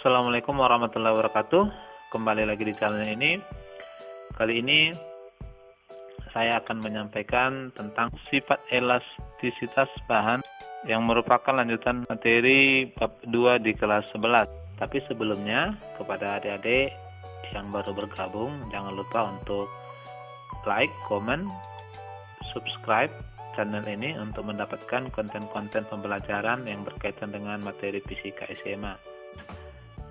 Assalamualaikum warahmatullahi wabarakatuh. Kembali lagi di channel ini. Kali ini saya akan menyampaikan tentang sifat elastisitas bahan yang merupakan lanjutan materi bab 2 di kelas 11. Tapi sebelumnya, kepada adik-adik yang baru bergabung, jangan lupa untuk like, comment, subscribe channel ini untuk mendapatkan konten-konten pembelajaran yang berkaitan dengan materi fisika SMA.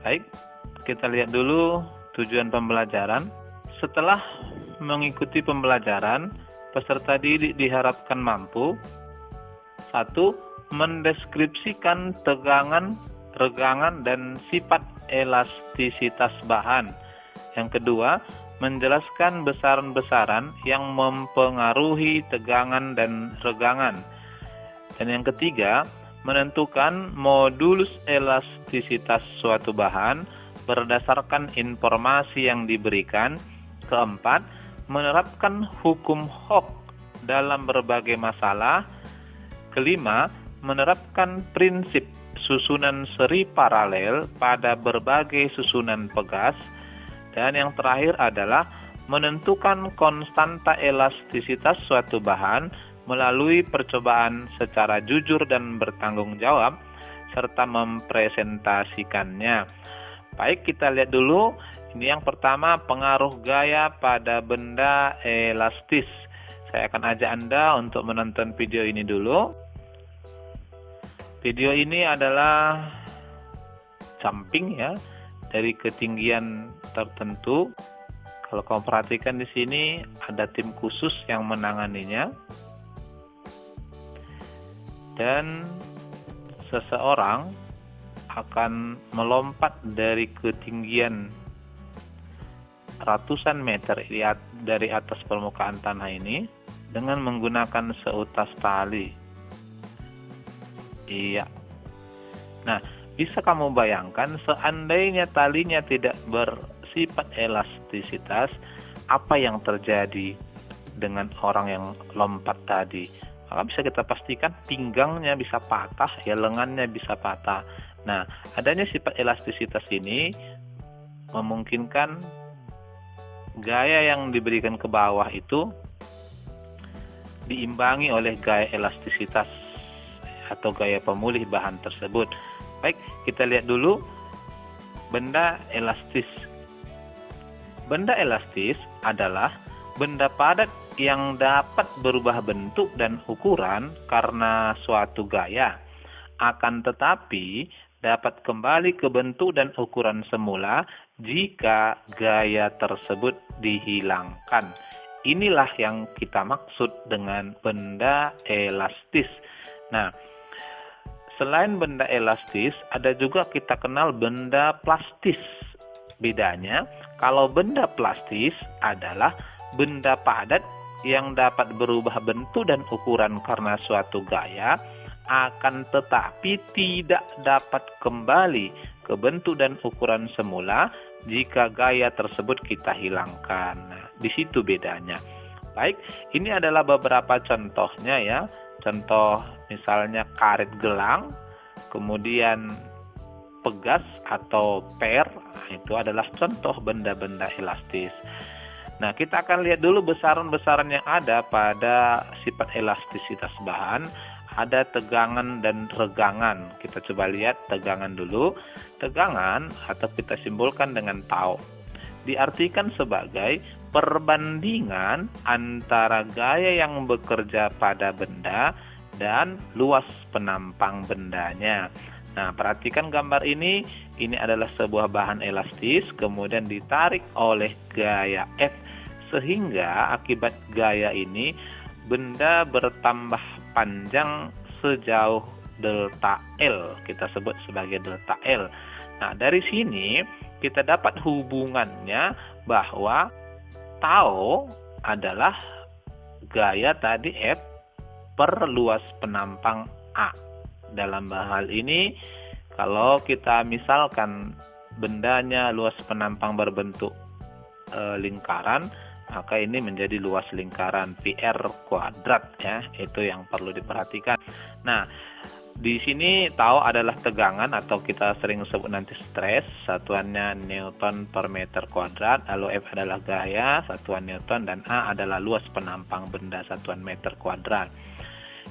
Baik, kita lihat dulu tujuan pembelajaran. Setelah mengikuti pembelajaran, peserta didik diharapkan mampu: 1. Mendeskripsikan tegangan, regangan, dan sifat elastisitas bahan. Yang kedua, menjelaskan besaran-besaran yang mempengaruhi tegangan dan regangan. Dan yang ketiga, menentukan modulus elastisitas suatu bahan berdasarkan informasi yang diberikan. Keempat, menerapkan hukum Hooke dalam berbagai masalah. Kelima, menerapkan prinsip susunan seri paralel pada berbagai susunan pegas. Dan yang terakhir adalah menentukan konstanta elastisitas suatu bahan melalui percobaan secara jujur dan bertanggung jawab, serta mempresentasikannya. Baik, kita lihat dulu. Ini yang pertama, pengaruh gaya pada benda elastis. Saya akan ajak Anda untuk menonton video ini dulu. Video ini adalah jumping ya, dari ketinggian tertentu. Kalau kamu perhatikan di sini ada tim khusus yang menanganinya. Dan seseorang akan melompat dari ketinggian ratusan meter dari atas permukaan tanah ini dengan menggunakan seutas tali. Iya. Nah, bisa kamu bayangkan seandainya talinya tidak bersifat elastisitas, apa yang terjadi dengan orang yang lompat tadi? Maka bisa kita pastikan pinggangnya bisa patah, ya lengannya bisa patah. Nah, adanya sifat elastisitas ini memungkinkan gaya yang diberikan ke bawah itu diimbangi oleh gaya elastisitas atau gaya pemulih bahan tersebut. Baik, kita lihat dulu benda elastis. Benda elastis adalah benda padat yang dapat berubah bentuk dan ukuran karena suatu gaya, akan tetapi dapat kembali ke bentuk dan ukuran semula jika gaya tersebut dihilangkan. Inilah yang kita maksud dengan benda elastis. Nah, selain benda elastis, ada juga kita kenal benda plastis. Bedanya, kalau benda plastis adalah benda padat yang dapat berubah bentuk dan ukuran karena suatu gaya, akan tetapi tidak dapat kembali ke bentuk dan ukuran semula jika gaya tersebut kita hilangkan. Nah, di situ bedanya. Baik, ini adalah beberapa contohnya ya. Contoh misalnya karet gelang, kemudian pegas atau per, itu adalah contoh benda-benda elastis. Nah, kita akan lihat dulu besaran-besaran yang ada pada sifat elastisitas bahan. Ada tegangan dan regangan. Kita coba lihat tegangan dulu. Tegangan atau kita simbolkan dengan tau, diartikan sebagai perbandingan antara gaya yang bekerja pada benda dan luas penampang bendanya. Nah, perhatikan gambar ini. Ini adalah sebuah bahan elastis, kemudian ditarik oleh gaya F, sehingga akibat gaya ini benda bertambah panjang sejauh delta L. Kita sebut sebagai delta L. Nah, dari sini kita dapat hubungannya bahwa tau adalah gaya tadi F per luas penampang A. Dalam hal ini, kalau kita misalkan bendanya luas penampang berbentuk lingkaran, maka ini menjadi luas lingkaran PR kuadrat ya, itu yang perlu diperhatikan. Nah, Di sini tau adalah tegangan atau kita sering sebut nanti stres, satuannya Newton per meter kuadrat, lalu F adalah gaya, satuan Newton, dan A adalah luas penampang benda, satuan meter kuadrat.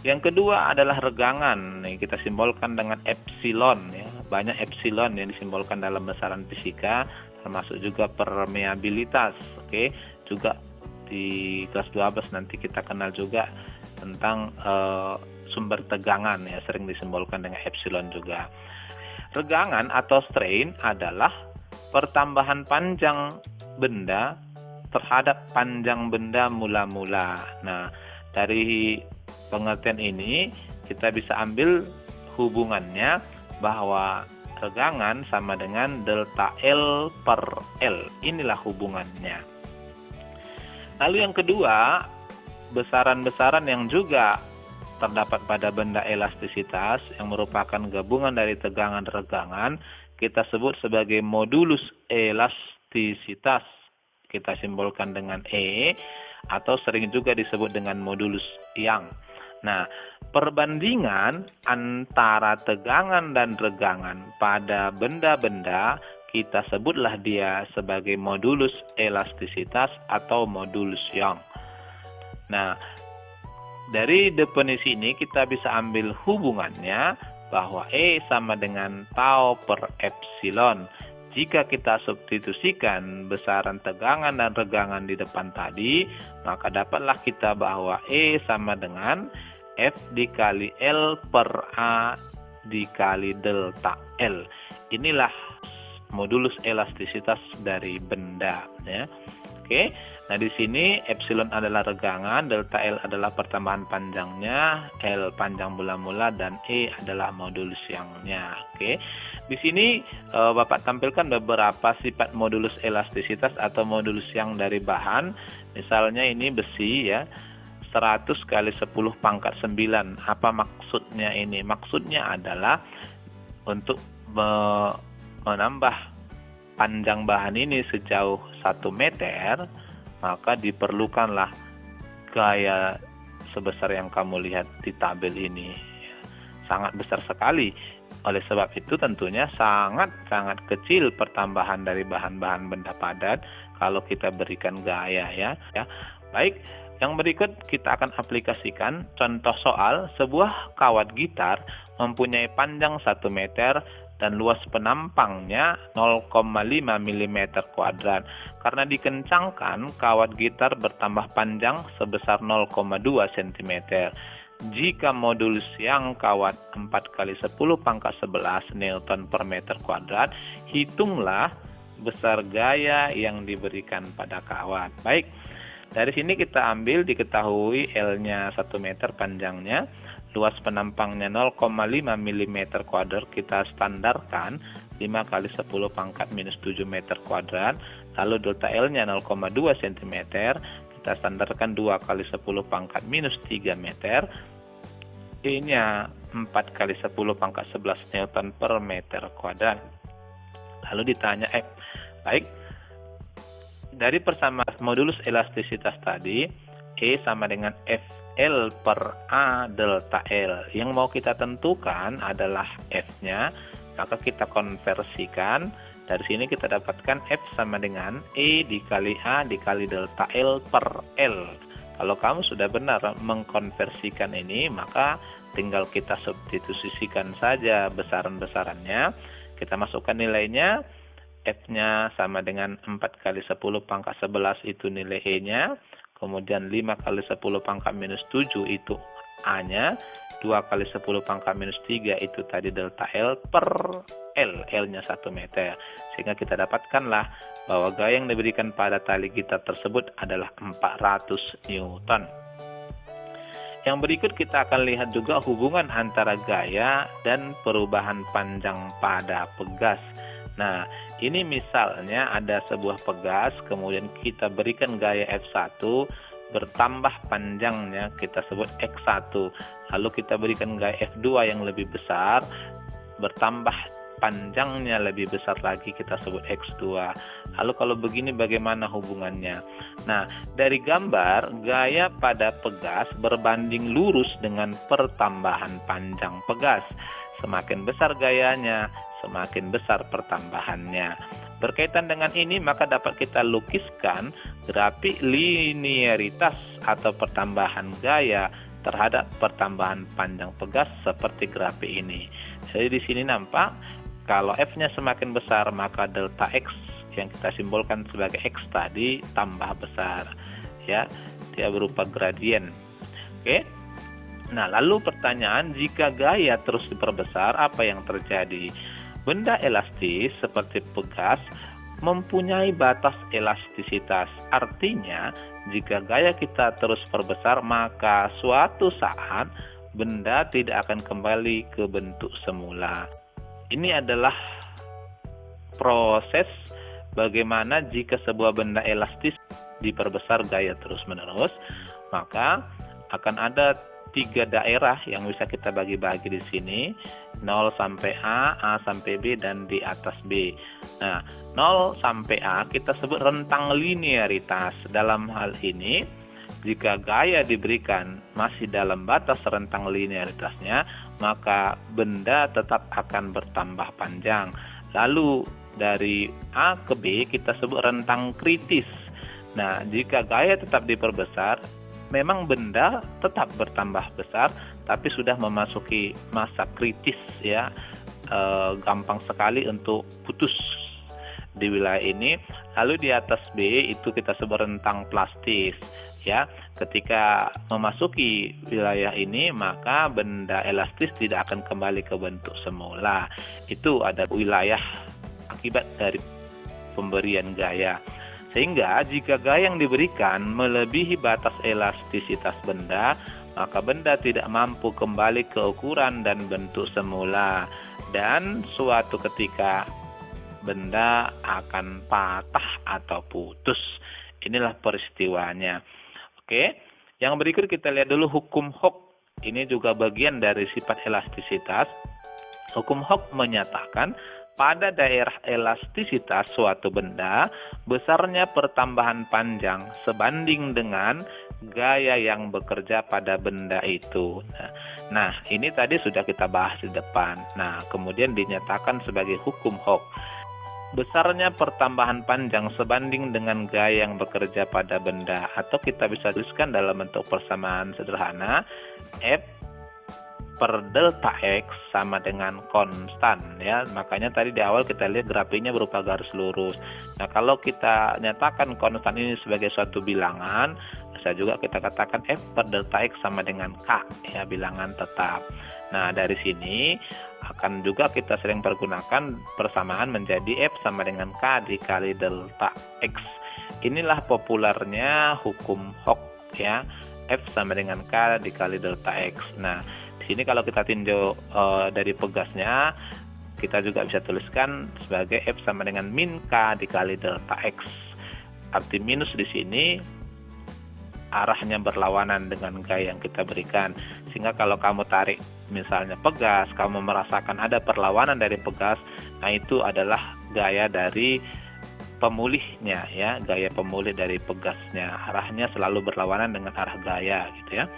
Yang kedua adalah regangan. Nih, kita simbolkan dengan epsilon ya. Banyak epsilon yang disimbolkan dalam besaran fisika, termasuk juga permeabilitas. Oke, juga di kelas 12 nanti kita kenal juga tentang sumber tegangan ya, sering disimbolkan dengan epsilon juga. Regangan atau strain adalah pertambahan panjang benda terhadap panjang benda mula-mula. Nah, dari pengertian ini kita bisa ambil hubungannya bahwa regangan sama dengan delta L per L. Inilah hubungannya. Lalu yang kedua, besaran-besaran yang juga terdapat pada benda elastisitas yang merupakan gabungan dari tegangan dan regangan kita sebut sebagai modulus elastisitas. Kita simbolkan dengan E atau sering juga disebut dengan modulus Young. Nah, perbandingan antara tegangan dan regangan pada benda-benda kita sebutlah dia sebagai modulus elastisitas atau modulus Young. Nah, dari definisi ini kita bisa ambil hubungannya bahwa E sama dengan tau per epsilon. Jika kita substitusikan besaran tegangan dan regangan di depan tadi, maka dapatlah kita bahwa E sama dengan F dikali L per A dikali delta L. Inilah modulus elastisitas dari benda ya. Oke. Nah, di sini epsilon adalah regangan, delta L adalah pertambahan panjangnya, L panjang mula-mula, dan E adalah modulus Young-nya. Oke. Di sini Bapak tampilkan beberapa sifat modulus elastisitas atau modulus Young dari bahan. Misalnya ini besi ya, 100 kali 10 pangkat 9. Apa maksudnya ini? Maksudnya adalah untuk menambah panjang bahan ini sejauh 1 meter, maka diperlukanlah gaya sebesar yang kamu lihat di tabel ini. Sangat besar sekali. Oleh sebab itu tentunya sangat-sangat kecil pertambahan dari bahan-bahan benda padat kalau kita berikan gaya ya. Baik, yang berikut kita akan aplikasikan contoh soal. Sebuah kawat gitar mempunyai panjang 1 meter dan luas penampangnya 0,5 mm kuadrat. Karena dikencangkan, kawat gitar bertambah panjang sebesar 0,2 cm. Jika modulus Young kawat 4 kali 10 pangkat 11 Newton per meter kuadrat, hitunglah besar gaya yang diberikan pada kawat. Baik, dari sini kita ambil diketahui L-nya 1 meter panjangnya, luas penampangnya 0,5 mm kuadrat, kita standarkan 5 kali 10 pangkat minus 7 meter kuadrat. Lalu delta L-nya 0,2 cm, kita standarkan 2 kali 10 pangkat minus 3 meter. E-nya 4 kali 10 pangkat 11 Newton per meter kuadrat. Lalu ditanya F. Baik, dari persamaan modulus elastisitas tadi, E sama dengan FL per A delta L. Yang mau kita tentukan adalah F-nya, maka kita konversikan. Dari sini kita dapatkan F sama dengan E dikali A dikali delta L per L. Kalau kamu sudah benar mengkonversikan ini, maka tinggal kita substitusikan saja besaran-besarannya. Kita masukkan nilainya. F-nya sama dengan 4 kali 10 pangkat 11 itu nilai E-nya. Kemudian 5 kali 10 pangkat minus 7 itu A-nya. 2 kali 10 pangkat minus 3 itu tadi delta L per L. L-nya 1 meter. Sehingga kita dapatkanlah bahwa gaya yang diberikan pada tali gitar tersebut adalah 400 Newton. Yang berikut kita akan lihat juga hubungan antara gaya dan perubahan panjang pada pegas. Nah, ini misalnya ada sebuah pegas, kemudian kita berikan gaya F1, bertambah panjangnya, kita sebut X1. Lalu kita berikan gaya F2 yang lebih besar, bertambah panjangnya lebih besar lagi kita sebut X2. Lalu kalau begini bagaimana hubungannya? Nah, dari gambar, gaya pada pegas berbanding lurus dengan pertambahan panjang pegas. Semakin besar gayanya, semakin besar pertambahannya. Berkaitan dengan ini, maka dapat kita lukiskan grafik linearitas atau pertambahan gaya terhadap pertambahan panjang pegas seperti grafik ini. Jadi di sini nampak kalau F-nya semakin besar maka delta X yang kita simbolkan sebagai X tadi tambah besar, ya, dia berupa gradien. Oke. Nah, lalu pertanyaan, jika gaya terus diperbesar apa yang terjadi? Benda elastis seperti pegas mempunyai batas elastisitas. Artinya, jika gaya kita terus perbesar maka suatu saat benda tidak akan kembali ke bentuk semula. Ini adalah proses bagaimana jika sebuah benda elastis diperbesar gaya terus-menerus, maka akan ada 3 daerah yang bisa kita bagi-bagi di sini, 0 sampai A sampai B, dan di atas B. Nah, 0 sampai A kita sebut rentang linearitas. Dalam hal ini, jika gaya diberikan masih dalam batas rentang linearitasnya, maka benda tetap akan bertambah panjang. Lalu dari A ke B kita sebut rentang kritis. Nah, jika gaya tetap diperbesar, memang benda tetap bertambah besar, tapi sudah memasuki masa kritis, ya, gampang sekali untuk putus di wilayah ini. Lalu di atas B itu kita sebut rentang plastis, ya. Ketika memasuki wilayah ini maka benda elastis tidak akan kembali ke bentuk semula. Itu ada wilayah akibat dari pemberian gaya. Sehingga jika gaya yang diberikan melebihi batas elastisitas benda, maka benda tidak mampu kembali ke ukuran dan bentuk semula, dan suatu ketika benda akan patah atau putus. Inilah peristiwanya. Oke, yang berikut kita lihat dulu hukum Hooke. Ini juga bagian dari sifat elastisitas. Hukum Hooke menyatakan pada daerah elastisitas suatu benda, besarnya pertambahan panjang sebanding dengan gaya yang bekerja pada benda itu. Nah, ini tadi sudah kita bahas di depan. Nah, kemudian dinyatakan sebagai hukum Hooke. Besarnya pertambahan panjang sebanding dengan gaya yang bekerja pada benda, atau kita bisa tuliskan dalam bentuk persamaan sederhana, F per delta X sama dengan konstan, ya. Makanya tadi di awal kita lihat grafiknya berupa garis lurus. Nah, kalau kita nyatakan konstan ini sebagai suatu bilangan, bisa juga kita katakan F per delta X sama dengan K, ya, bilangan tetap. Nah, dari sini akan juga kita sering pergunakan persamaan menjadi F sama dengan K dikali delta X. Inilah populernya hukum Hooke, ya. F sama dengan K dikali delta X. Nah, di sini kalau kita tinjau dari pegasnya, kita juga bisa tuliskan sebagai F sama dengan min K dikali delta X. Arti minus di sini arahnya berlawanan dengan gaya yang kita berikan. Sehingga kalau kamu tarik misalnya pegas, kamu merasakan ada perlawanan dari pegas, nah itu adalah gaya dari pemulihnya, ya, gaya pemulih dari pegasnya. Arahnya selalu berlawanan dengan arah gaya, gitu, ya.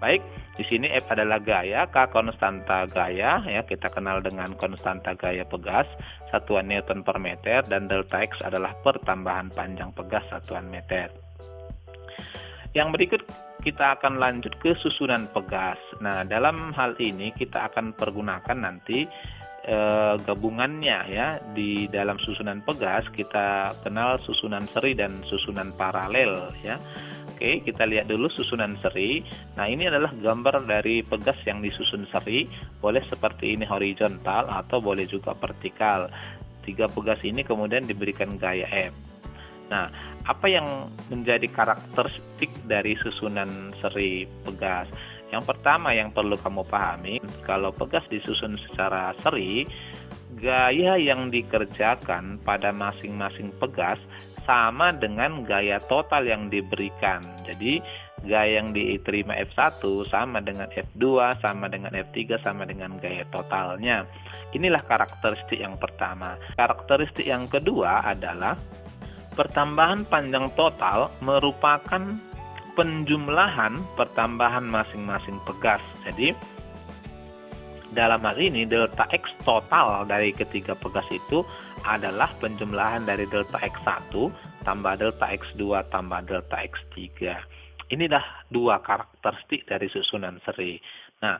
Baik, di sini F adalah gaya, K konstanta gaya, ya, kita kenal dengan konstanta gaya pegas, satuan Newton per meter, dan delta X adalah pertambahan panjang pegas satuan meter. Yang berikut kita akan lanjut ke susunan pegas. Nah, dalam hal ini kita akan pergunakan nanti gabungannya, ya. Di dalam susunan pegas kita kenal susunan seri dan susunan paralel, ya. Oke, kita lihat dulu susunan seri. Nah, ini adalah gambar dari pegas yang disusun seri. Boleh seperti ini horizontal atau boleh juga vertikal. 3 pegas ini kemudian diberikan gaya F. Nah, apa yang menjadi karakteristik dari susunan seri pegas? Yang pertama yang perlu kamu pahami, kalau pegas disusun secara seri, gaya yang dikerjakan pada masing-masing pegas sama dengan gaya total yang diberikan. Jadi, gaya yang diterima F1 sama dengan F2, sama dengan F3, sama dengan gaya totalnya. Inilah karakteristik yang pertama. Karakteristik yang kedua adalah pertambahan panjang total merupakan penjumlahan pertambahan masing-masing pegas. Jadi, dalam hal ini delta X total dari ketiga pegas itu adalah penjumlahan dari delta X1 tambah delta X2 tambah delta X3. Inilah dua karakteristik dari susunan seri. Nah,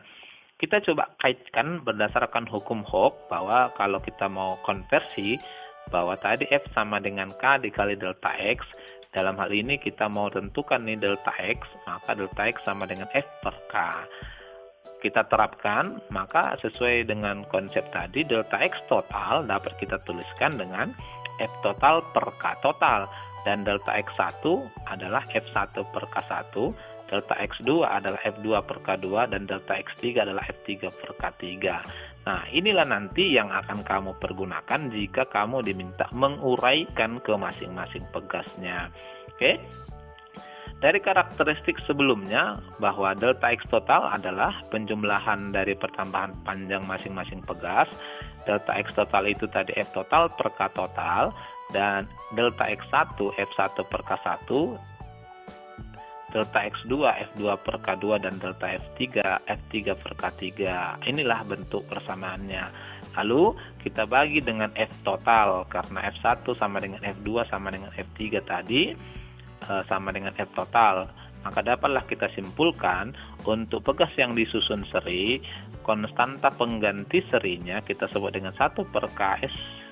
kita coba kaitkan berdasarkan hukum Hooke bahwa kalau kita mau konversi, bahwa tadi F sama dengan K dikali delta X. Dalam hal ini kita mau tentukan nih delta X, maka delta X sama dengan F per K. Kita terapkan, maka sesuai dengan konsep tadi, delta X total dapat kita tuliskan dengan F total per K total. Dan delta X1 adalah F1 per K1, delta X2 adalah F2 per K2, dan delta X3 adalah F3 per K3. Nah, inilah nanti yang akan kamu pergunakan jika kamu diminta menguraikan ke masing-masing pegasnya. Oke? Dari karakteristik sebelumnya, bahwa delta X total adalah penjumlahan dari pertambahan panjang masing-masing pegas. Delta X total itu tadi F total per K total, dan delta X1 F1 per K1, delta X2 F2 per K2, dan delta F3 F3 per K3. Inilah bentuk persamaannya. Lalu kita bagi dengan F total, karena F1 sama dengan F2 sama dengan F3 tadi sama dengan F total. Maka dapatlah kita simpulkan untuk pegas yang disusun seri, konstanta pengganti serinya kita sebut dengan 1 per Ks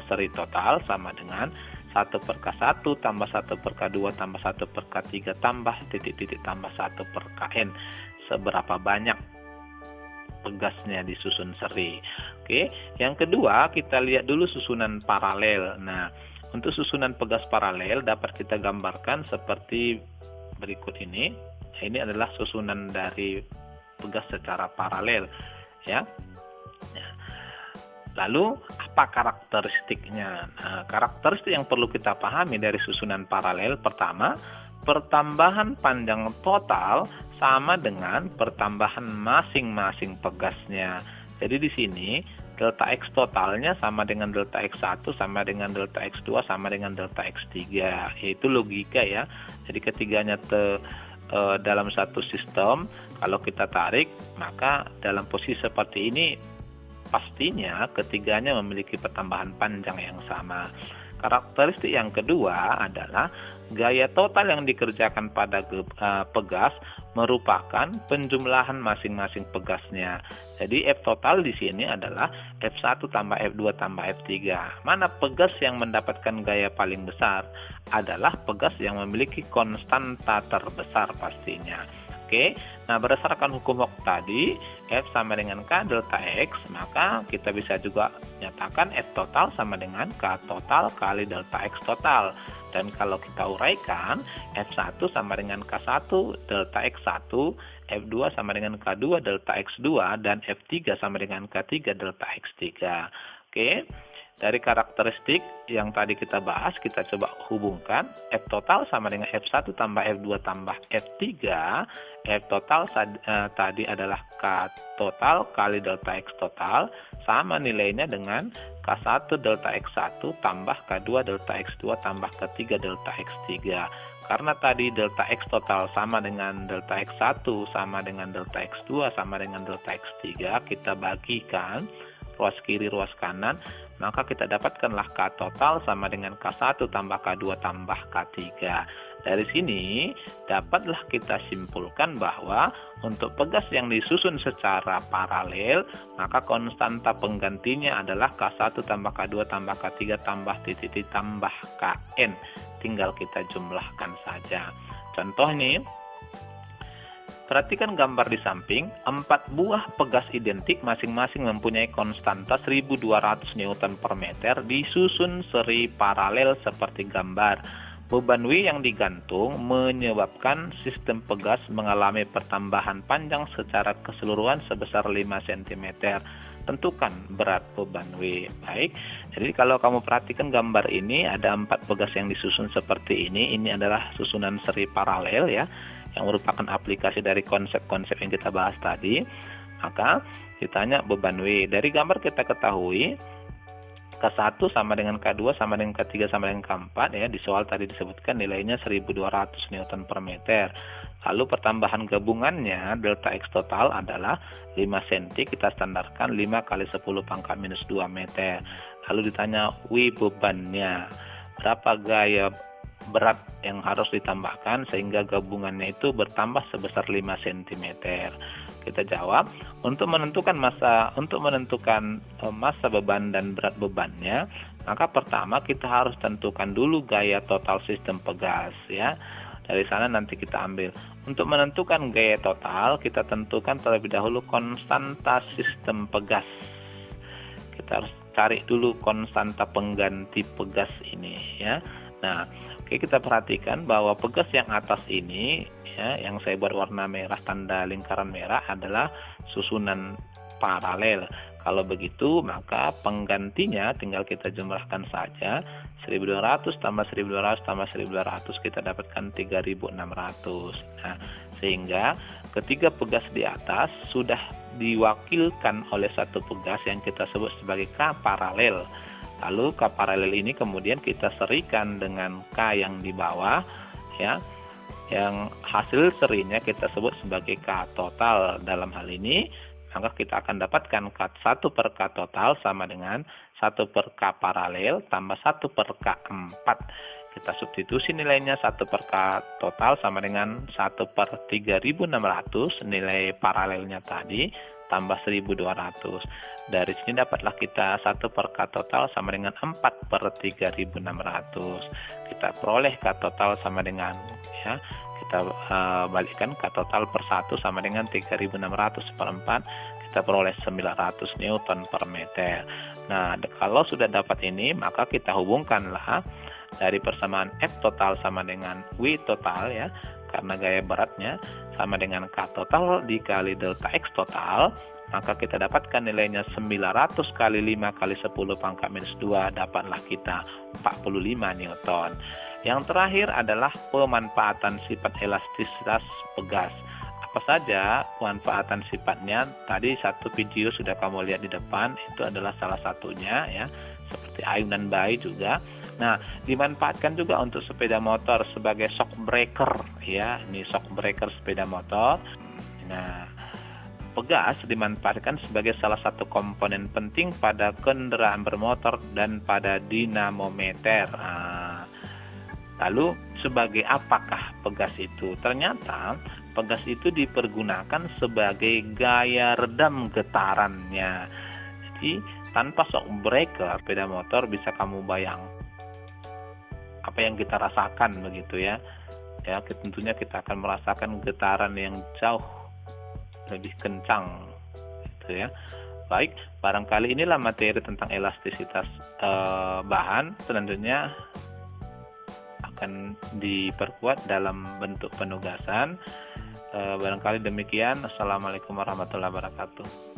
seri total sama dengan 1 per K1 tambah 1 per K2 tambah 1 per K3 tambah titik-titik tambah 1 per Kn. Seberapa banyak pegasnya disusun seri. Oke, yang kedua kita lihat dulu susunan paralel. Nah, untuk susunan pegas paralel dapat kita gambarkan seperti berikut ini. Ini adalah susunan dari pegas secara paralel, ya. Lalu apa karakteristiknya? Nah, karakteristik yang perlu kita pahami dari susunan paralel, pertama, pertambahan panjang total sama dengan pertambahan masing-masing pegasnya. Jadi di sini delta X totalnya sama dengan delta X1 sama dengan delta X2 sama dengan delta X3. Yaitu logika ya. Jadi ketiganya dalam satu sistem, kalau kita tarik, maka dalam posisi seperti ini pastinya ketiganya memiliki pertambahan panjang yang sama. Karakteristik yang kedua adalah gaya total yang dikerjakan pada pegas merupakan penjumlahan masing-masing pegasnya. Jadi F total di sini adalah F1 tambah F2 tambah F3. Mana pegas yang mendapatkan gaya paling besar? Adalah pegas yang memiliki konstanta terbesar pastinya. Oke, nah berdasarkan hukum Hooke tadi, F sama dengan K delta X, maka kita bisa juga nyatakan F total sama dengan K total kali delta X total. Dan kalau kita uraikan, F1 sama dengan K1 delta X1, F2 sama dengan K2 delta X2, dan F3 sama dengan K3 delta X3. Oke. Dari karakteristik yang tadi kita bahas, kita coba hubungkan F total sama dengan F1 tambah F2 tambah F3. F total tadi adalah K total kali delta X total, sama nilainya dengan K1 delta X1 tambah K2 delta X2 tambah K3 delta X3. Karena tadi delta X total sama dengan delta X1 sama dengan delta X2 sama dengan delta X3, kita bagikan ruas kiri ruas kanan, maka kita dapatkanlah K total sama dengan K1 tambah K2 tambah K3. Dari sini dapatlah kita simpulkan bahwa untuk pegas yang disusun secara paralel, maka konstanta penggantinya adalah K1 tambah K2 tambah K3 tambah titik tambah Kn. Tinggal kita jumlahkan saja. Contoh ini, perhatikan gambar di samping, 4 buah pegas identik masing-masing mempunyai konstanta 1200 Newton per meter disusun seri paralel seperti gambar. Beban W yang digantung menyebabkan sistem pegas mengalami pertambahan panjang secara keseluruhan sebesar 5 cm. Tentukan berat beban W. Baik, jadi kalau kamu perhatikan gambar ini, ada 4 pegas yang disusun seperti ini. Ini adalah susunan seri paralel ya. yang merupakan aplikasi dari konsep-konsep yang kita bahas tadi, maka ditanya beban W. Dari gambar kita ketahui K1 sama dengan K2 sama dengan K3 sama dengan K4 ya, di soal tadi disebutkan nilainya 1200 Newton per meter. Lalu pertambahan gabungannya delta X total adalah 5 cm, kita standarkan 5 kali 10 pangkat minus 2 meter. Lalu ditanya W bebannya, berapa gaya berat yang harus ditambahkan sehingga gabungannya itu bertambah sebesar 5 cm. Kita jawab, untuk menentukan massa beban dan berat bebannya, maka pertama kita harus tentukan dulu gaya total sistem pegas ya. Dari sana nanti kita ambil. Untuk menentukan gaya total, kita tentukan terlebih dahulu konstanta sistem pegas. Kita harus cari dulu konstanta pengganti pegas ini ya. Nah, oke, kita perhatikan bahwa pegas yang atas ini ya, yang saya buat warna merah, tanda lingkaran merah adalah susunan paralel. Kalau begitu, maka penggantinya tinggal kita jumlahkan saja. 1200 tambah 1200 tambah 1200, kita dapatkan 3600. Nah, sehingga ketiga pegas di atas sudah diwakilkan oleh satu pegas yang kita sebut sebagai K paralel. Lalu K paralel ini kemudian kita serikan dengan K yang di bawah ya. Yang hasil serinya kita sebut sebagai K total. Dalam hal ini maka kita akan dapatkan K1 per K total sama dengan 1 per K paralel tambah 1 per K4. Kita substitusi nilainya, 1 per K total sama dengan 1 per 3600, nilai paralelnya tadi, tambah 1200. Dari sini dapatlah kita 1 per K total sama dengan 4 per 3600. Kita peroleh K total sama dengan ya, kita balikkan K total per 1 sama dengan 3600 per 4, kita peroleh 900 Newton per meter. Nah, kalau sudah dapat ini, maka kita hubungkanlah dari persamaan F total sama dengan W total ya, karena gaya beratnya sama dengan K total dikali delta X total, maka kita dapatkan nilainya 900 kali 5 kali 10 pangkat minus 2, dapatlah kita 45 Newton. Yang terakhir adalah pemanfaatan sifat elastisitas pegas. Apa saja pemanfaatan sifatnya? Tadi satu video sudah kamu lihat di depan, itu adalah salah satunya ya, seperti ayunan bayi juga. Nah, dimanfaatkan juga untuk sepeda motor sebagai shock breaker ya. Ini shock breaker sepeda motor. Nah, pegas dimanfaatkan sebagai salah satu komponen penting pada kendaraan bermotor dan pada dinamometer. Lalu sebagai apakah pegas itu? Ternyata pegas itu dipergunakan sebagai gaya redam getarannya. Jadi tanpa shock breaker sepeda motor bisa kamu bayang apa yang kita rasakan begitu ya. Ya, tentunya kita akan merasakan getaran yang jauh lebih kencang gitu ya. Baik, barangkali inilah materi tentang elastisitas bahan. Selanjutnya akan diperkuat dalam bentuk penugasan. Barangkali demikian. Assalamualaikum warahmatullahi wabarakatuh.